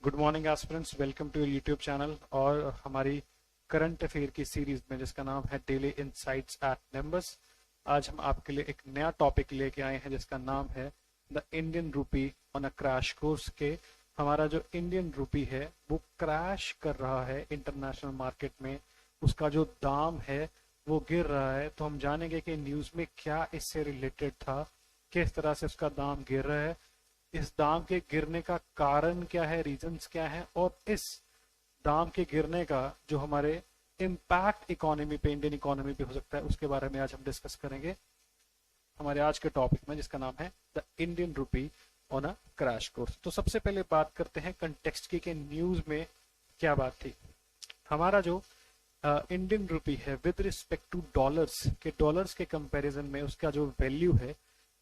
Good morning aspirants, welcome to YouTube channel और हमारी current affair की सीरीज में जिसका नाम है डेली इनसाइट्स एट नंबर्स। आज हम आपके लिए एक नया टॉपिक लेके आए हैं जिसका नाम है the Indian rupee on a crash course के। हमारा जो इंडियन रूपी है वो क्रैश कर रहा है इंटरनेशनल मार्केट में, उसका जो दाम है वो गिर रहा है। तो हम जानेंगे कि न्यूज़ में क्या इससे रिलेटेड था, किस तरह से उसका दाम गिर रहा है, इस दाम के गिरने का कारण क्या है, रीजंस क्या है, और इस दाम के गिरने का जो हमारे इम्पैक्ट इकोनॉमी पे, इंडियन इकोनॉमी पे हो सकता है, उसके बारे में आज हम डिस्कस करेंगे हमारे आज के टॉपिक में जिसका नाम है the Indian rupee on a crash course. तो सबसे पहले बात करते हैं कंटेक्स्ट की कि न्यूज में क्या बात थी। हमारा जो इंडियन रूपी है विद रिस्पेक्ट टू डॉलर्स के कंपैरिजन में उसका जो वैल्यू है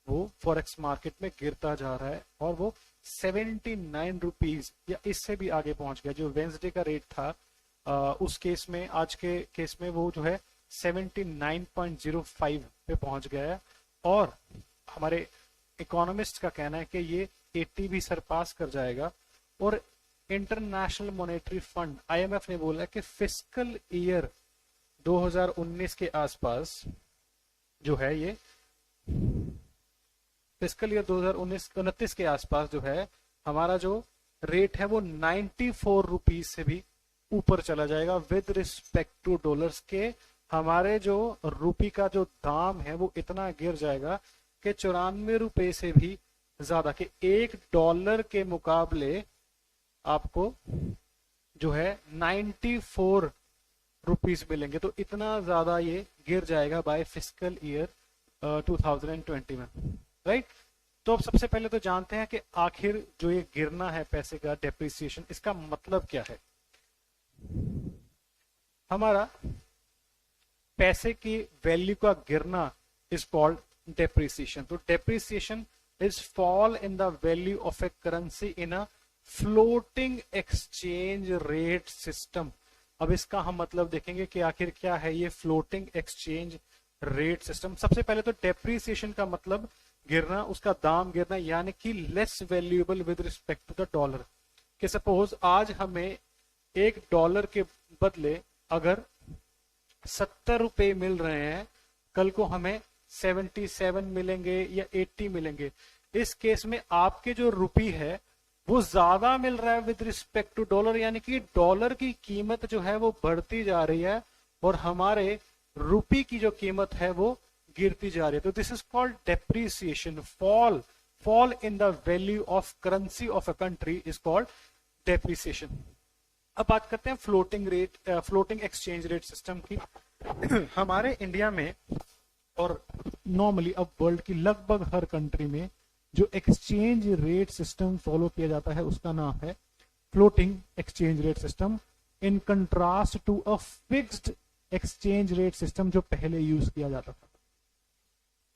वो फॉरेक्स मार्केट में गिरता जा रहा है और वो 79 रुपीज या इससे भी आगे पहुंच गया। जो वेंसडे का रेट था उस केस में, आज के केस में वो जो है 79.05 पे पहुंच गया है। और हमारे इकोनॉमिस्ट का कहना है कि ये 80 भी सरपास कर जाएगा। और इंटरनेशनल मॉनेटरी फंड IMF ने बोला है कि फिस्कल ईयर 2019 के आसपास जो है, ये फिस्कल ईयर 2019-29 के आसपास जो है हमारा जो रेट है वो 94 रुपीज से भी ऊपर चला जाएगा विद रिस्पेक्ट टू डॉलर्स के। हमारे जो रूपी का जो दाम है वो इतना गिर जाएगा कि 94 रुपए से भी ज्यादा, कि $1 के मुकाबले आपको जो है 94 रुपीज मिलेंगे। तो इतना ज्यादा ये गिर जाएगा बाय फिस्कल ईयर 2020 में, राइट। तो अब सबसे पहले तो जानते हैं कि आखिर जो ये गिरना है पैसे का, डेप्रिसिएशन, इसका मतलब क्या है। हमारा पैसे की वैल्यू का गिरना इज कॉल्ड डेप्रिसिएशन। तो depreciation is fall in the value of A currency in a floating exchange rate system. अब इसका हम मतलब देखेंगे कि आखिर क्या है ये फ्लोटिंग एक्सचेंज रेट सिस्टम। सबसे पहले तो डेप्रिसिएशन का मतलब गिरना, उसका दाम गिरना, यानी कि less valuable with respect to the dollar. कि सपोज आज हमें $1 के बदले अगर 70 रुपए मिल रहे हैं, कल को हमें 77 मिलेंगे या 80 मिलेंगे। इस केस में आपके जो रुपी है वो ज्यादा मिल रहा है विद रिस्पेक्ट टू डॉलर, यानी कि डॉलर की कीमत जो है वो बढ़ती जा रही है और हमारे रुपी की जो कीमत है वो गिरती जा रही है। तो this is called depreciation. Fall in the value of currency of a country is called depreciation. अब बात करते हैं फ्लोटिंग एक्सचेंज रेट सिस्टम की। हमारे इंडिया में और नॉर्मली अब वर्ल्ड की लगभग हर कंट्री में जो एक्सचेंज रेट सिस्टम फॉलो किया जाता है उसका नाम है floating exchange rate system, in contrast to a fixed exchange rate system जो पहले यूज किया जाता था।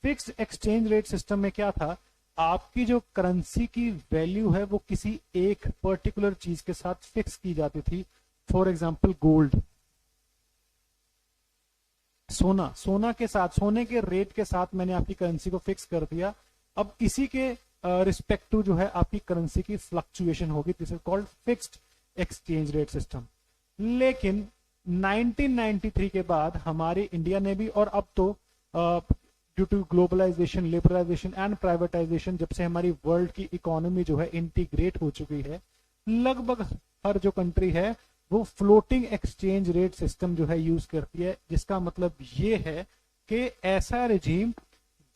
फिक्स्ड एक्सचेंज रेट सिस्टम में क्या था, आपकी जो करेंसी की वैल्यू है वो किसी एक पर्टिकुलर चीज के साथ फिक्स की जाती थी। फॉर एग्जांपल गोल्ड, सोना के साथ, सोने के रेट के साथ मैंने आपकी करेंसी को फिक्स कर दिया। अब इसी के रिस्पेक्ट टू जो है आपकी करेंसी की फ्लक्चुएशन होगी। This is called fixed exchange rate system. लेकिन 1993 के बाद हमारे इंडिया ने भी, और अब तो due to globalisation, liberalisation and privatisation, जब से हमारी वर्ल्ड की इकोनॉमी जो है इंटीग्रेट हो चुकी है, लगभग हर जो कंट्री है वो फ्लोटिंग एक्सचेंज रेट सिस्टम जो है यूज करती है। जिसका मतलब ये है कि ऐसा रिजीम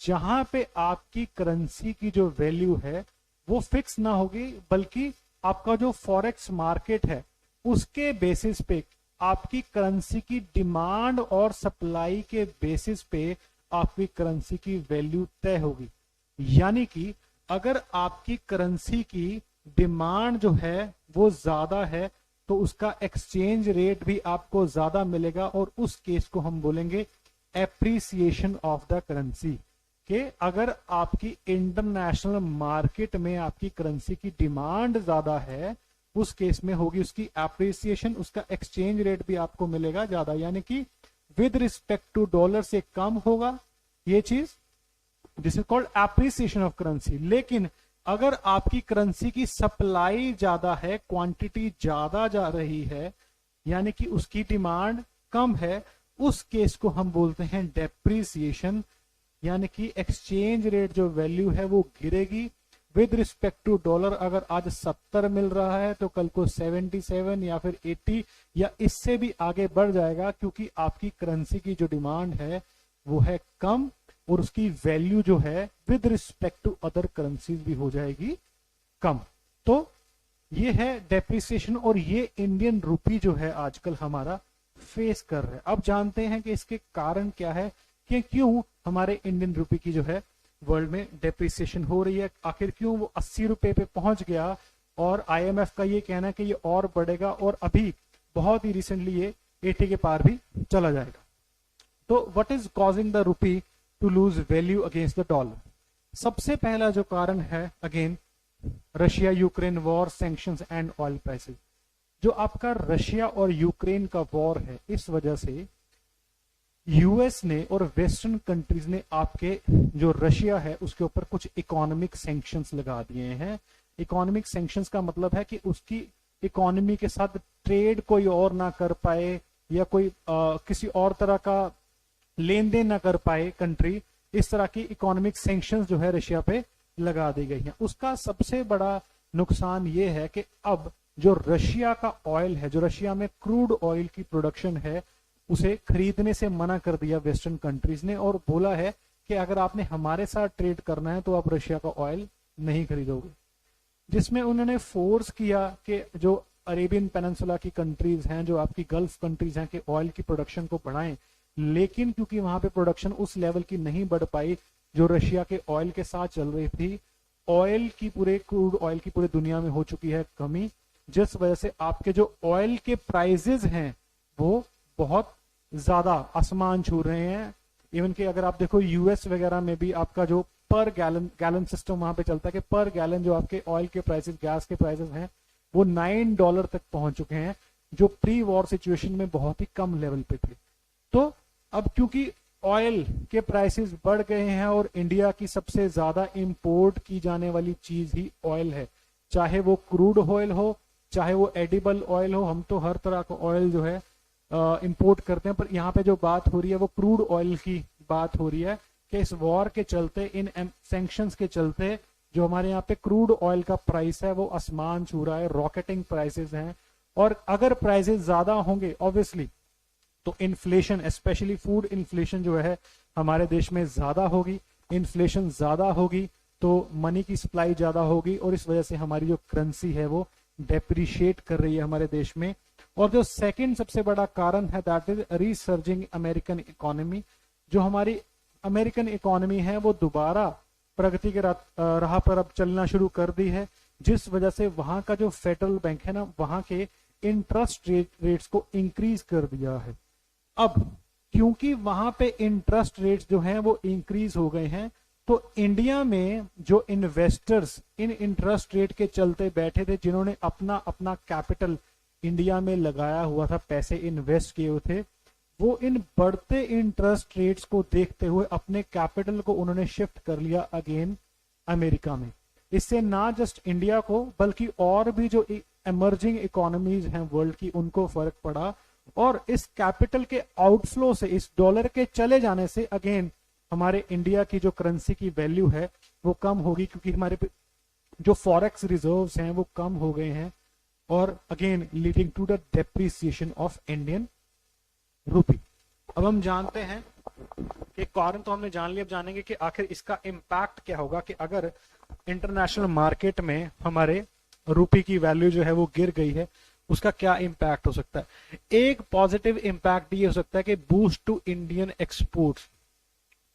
जहां पे आपकी करेंसी की जो वैल्यू है वो फिक्स ना होगी, बल्कि आपका जो फॉरेक्स मार्केट है उसके बेसिस पे, आपकी करेंसी की डिमांड और सप्लाई के बेसिस पे आपकी करेंसी की वैल्यू तय होगी। यानी कि अगर आपकी करेंसी की डिमांड जो है वो ज्यादा है तो उसका एक्सचेंज रेट भी आपको ज्यादा मिलेगा, और उस केस को हम बोलेंगे एप्रिसिएशन ऑफ द करेंसी। कि अगर आपकी इंटरनेशनल मार्केट में आपकी करेंसी की डिमांड ज्यादा है, उस केस में होगी उसकी एप्रिसिएशन, उसका एक्सचेंज रेट भी आपको मिलेगा ज्यादा, यानी कि विद रिस्पेक्ट टू डॉलर से कम होगा ये चीज। This is called appreciation of currency. लेकिन अगर आपकी करेंसी की सप्लाई ज्यादा है, क्वांटिटी ज्यादा जा रही है, यानी कि उसकी डिमांड कम है, उस केस को हम बोलते हैं डेप्रिसिएशन, यानी कि एक्सचेंज रेट जो वैल्यू है वो गिरेगी विद रिस्पेक्ट टू डॉलर। अगर आज 70 मिल रहा है तो कल को 77 या फिर 80 या इससे भी आगे बढ़ जाएगा, क्योंकि आपकी करेंसी की जो डिमांड है वो है कम और उसकी वैल्यू जो है with respect to other currencies भी हो जाएगी कम। तो ये है डेप्रिसिएशन, और ये इंडियन रूपी जो है आजकल हमारा फेस कर रहा है। अब जानते हैं कि इसके कारण क्या है, कि क्यों हमारे इंडियन रूपी की जो है वर्ल्ड में डेप्रिसिएशन हो रही है, आखिर क्यों वो 80 रुपए पे पहुंच गया, और आईएमएफ का ये कहना है कि ये और बढ़ेगा और अभी बहुत ही रिसेंटली ये 80 के पार भी चला जाएगा। तो what is causing the rupee to lose value against the dollar? सबसे पहला जो कारण है again Russia Ukraine war, sanctions and oil prices. जो आपका रशिया और यूक्रेन का वॉर है, इस वजह से यूएस ने और वेस्टर्न कंट्रीज ने आपके जो रशिया है उसके ऊपर कुछ इकोनॉमिक सैंक्शंस लगा दिए हैं। इकोनॉमिक सैंक्शंस का मतलब है कि उसकी इकोनॉमी के साथ ट्रेड कोई और ना कर पाए, या कोई किसी और तरह का लेन देन ना कर पाए कंट्री, इस तरह की इकोनॉमिक सैंक्शंस जो है रशिया पे लगा दी गई हैं। उसका सबसे बड़ा नुकसान ये है कि अब जो रशिया का ऑयल है, जो रशिया में क्रूड ऑयल की प्रोडक्शन है, उसे खरीदने से मना कर दिया वेस्टर्न कंट्रीज ने, और बोला है कि अगर आपने हमारे साथ ट्रेड करना है तो आप रशिया का ऑयल नहीं खरीदोगे। जिसमें उन्होंने फोर्स किया कि जो अरेबियन पेनिनसुला की कंट्रीज हैं, जो आपकी गल्फ कंट्रीज हैं, कि ऑयल की प्रोडक्शन को बढ़ाएं, लेकिन क्योंकि वहां पे प्रोडक्शन उस लेवल की नहीं बढ़ पाई जो रशिया के ऑयल के साथ चल रही थी, ऑयल की पूरे क्रूड ऑयल की पूरे दुनिया में हो चुकी है कमी, जिस वजह से आपके जो ऑयल के प्राइजेस हैं वो बहुत ज्यादा आसमान छू रहे हैं। इवन कि अगर आप देखो यूएस वगैरह में भी आपका जो पर गैलन सिस्टम वहां पे चलता है, कि पर गैलन जो आपके ऑयल के प्राइसेस, गैस के प्राइसेस हैं, वो $9 तक पहुंच चुके हैं, जो प्री वॉर सिचुएशन में बहुत ही कम लेवल पे थे। तो अब क्योंकि ऑयल के प्राइसेस बढ़ गए हैं और इंडिया की सबसे ज्यादा इंपोर्ट की जाने वाली चीज ही ऑयल है, चाहे वो क्रूड ऑयल हो, चाहे वो एडिबल ऑयल हो, हम तो हर तरह का ऑयल जो है इंपोर्ट करते हैं। पर यहाँ पे जो बात हो रही है वो क्रूड ऑयल की बात हो रही है, कि इस वॉर के चलते, इन सैंक्शंस के चलते जो हमारे यहाँ पे क्रूड ऑयल का प्राइस है वो आसमान छू रहा है, रॉकेटिंग प्राइसेस हैं। और अगर प्राइसेस ज्यादा होंगे ऑब्वियसली तो इन्फ्लेशन, स्पेशली फूड इन्फ्लेशन जो है हमारे देश में ज्यादा होगी। इन्फ्लेशन ज्यादा होगी तो मनी की सप्लाई ज्यादा होगी, और इस वजह से हमारी जो करेंसी है वो डेप्रिशिएट कर रही है हमारे देश में। और जो सेकंड सबसे बड़ा कारण है दैट इज रिसर्जिंग अमेरिकन इकोनॉमी। जो हमारी अमेरिकन इकोनॉमी है वो दोबारा प्रगति के राह पर अब चलना शुरू कर दी है, जिस वजह से वहां का जो फेडरल बैंक है ना, वहां के इंटरेस्ट रेट्स को इंक्रीज कर दिया है। अब क्योंकि वहां पे इंटरेस्ट रेट्स जो हैं वो इंक्रीज हो गए हैं, तो इंडिया में जो इन्वेस्टर्स इन इंटरेस्ट रेट के चलते बैठे थे, जिन्होंने अपना अपना कैपिटल इंडिया में लगाया हुआ था, पैसे इन्वेस्ट किए हुए थे, वो इन बढ़ते इंटरेस्ट रेट्स को देखते हुए अपने कैपिटल को उन्होंने शिफ्ट कर लिया अगेन अमेरिका में। इससे ना जस्ट इंडिया को बल्कि और भी जो इमर्जिंग इकोनॉमीज हैं वर्ल्ड की, उनको फर्क पड़ा। और इस कैपिटल के आउटफ्लो से, इस डॉलर के चले जाने से अगेन हमारे इंडिया की जो करेंसी की वैल्यू है वो कम होगी, क्योंकि हमारे जो फॉरेक्स रिजर्व्स हैं वो कम हो गए हैं, और again leading to the depreciation of Indian rupee. अब हम जानते हैं कि कारण तो हमने जान लिया, अब जानेंगे कि आखिर इसका इम्पैक्ट क्या होगा, कि अगर इंटरनेशनल मार्केट में हमारे रूपी की वैल्यू जो है वो गिर गई है, उसका क्या इम्पैक्ट हो सकता है। एक पॉजिटिव इम्पैक्ट ये हो सकता है कि बूस्ट टू इंडियन एक्सपोर्ट्स,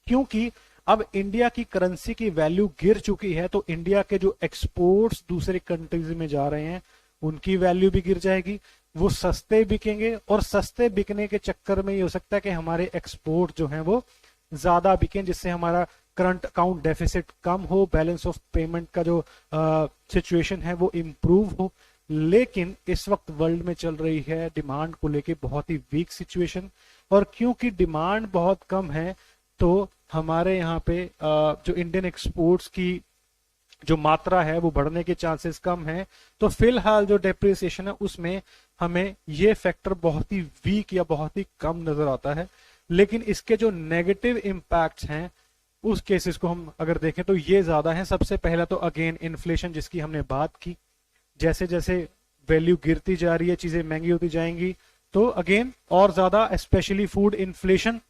क्योंकि अब इंडिया की करेंसी की वैल्यू गिर चुकी है, तो इंडिया के जो एक्सपोर्ट्स दूसरे कंट्रीज में जा रहे हैं उनकी वैल्यू भी गिर जाएगी, वो सस्ते बिकेंगे, और सस्ते बिकने के चक्कर में ये हो सकता है कि हमारे एक्सपोर्ट जो हैं वो ज्यादा बिकें, जिससे हमारा करंट अकाउंट डेफिसिट कम हो, बैलेंस ऑफ पेमेंट का जो सिचुएशन है वो इम्प्रूव हो। लेकिन इस वक्त वर्ल्ड में चल रही है डिमांड को लेके बहुत ही वीक सिचुएशन, और क्योंकि डिमांड बहुत कम है तो हमारे यहाँ पे जो इंडियन एक्सपोर्ट्स की जो मात्रा है वो बढ़ने के चांसेस कम है। तो फिलहाल जो डेप्रिसिएशन है उसमें हमें ये फैक्टर बहुत ही वीक या बहुत ही कम नजर आता है। लेकिन इसके जो नेगेटिव इंपैक्ट्स हैं उस केसेस को हम अगर देखें तो ये ज्यादा है। सबसे पहला तो अगेन इन्फ्लेशन, जिसकी हमने बात की, जैसे जैसे वैल्यू गिरती जा रही है, चीजें महंगी होती जाएंगी, तो अगेन और ज्यादा स्पेशली फूड इन्फ्लेशन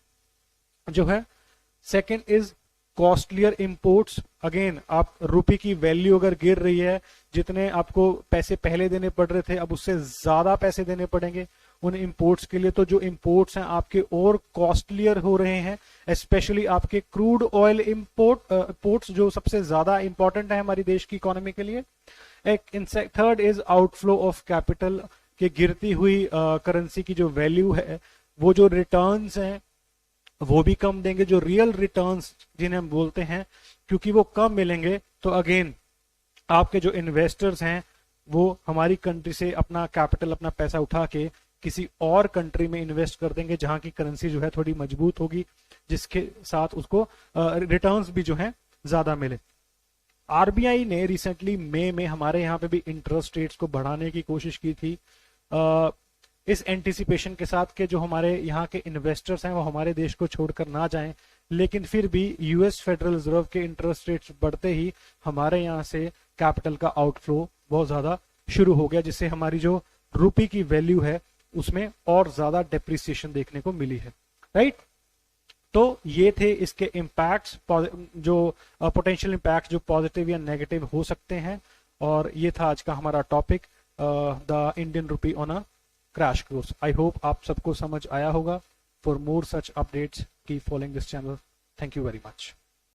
जो है। Second is costlier imports. Again आप रुपये की वैल्यू अगर गिर रही है, जितने आपको पैसे पहले देने पड़ रहे थे अब उससे ज्यादा पैसे देने पड़ेंगे उन इंपोर्ट्स के लिए। तो जो इंपोर्ट्स हैं आपके और कॉस्टलियर हो रहे हैं, स्पेशली आपके क्रूड ऑयल इंपोर्ट्स जो सबसे ज्यादा इंपॉर्टेंट है हमारी देश की इकोनॉमी के लिए। एक third is outflow of capital, के गिरती हुई करेंसी की जो वैल्यू है, वो जो रिटर्न्स हैं वो भी कम देंगे, जो रियल रिटर्न्स जिन्हें हम बोलते हैं, क्योंकि वो कम मिलेंगे तो अगेन आपके जो इन्वेस्टर्स हैं वो हमारी कंट्री से अपना कैपिटल, अपना पैसा उठा के किसी और कंट्री में इन्वेस्ट कर देंगे जहां की करेंसी जो है थोड़ी मजबूत होगी, जिसके साथ उसको रिटर्न्स भी जो है ज्यादा मिले। आरबीआई ने रिसेंटली मई में हमारे यहाँ पे भी इंटरेस्ट रेट्स को बढ़ाने की कोशिश की थी, इस एंटिसिपेशन के साथ कि जो हमारे यहाँ के इन्वेस्टर्स हैं वो हमारे देश को छोड़कर ना जाएं। लेकिन फिर भी यूएस फेडरल रिजर्व के इंटरेस्ट रेट्स बढ़ते ही हमारे यहाँ से कैपिटल का आउटफ्लो बहुत ज्यादा शुरू हो गया, जिससे हमारी जो रुपये की वैल्यू है उसमें और ज्यादा डेप्रिसिएशन देखने को मिली है। राइट, तो ये थे इसके इम्पैक्ट्स, जो पोटेंशियल इम्पैक्ट जो पॉजिटिव या नेगेटिव हो सकते हैं। और ये था आज का हमारा topic, the Indian rupee on a crash course. I hope आप सबको समझ आया होगा। For more such updates keep following this channel. Thank you very much.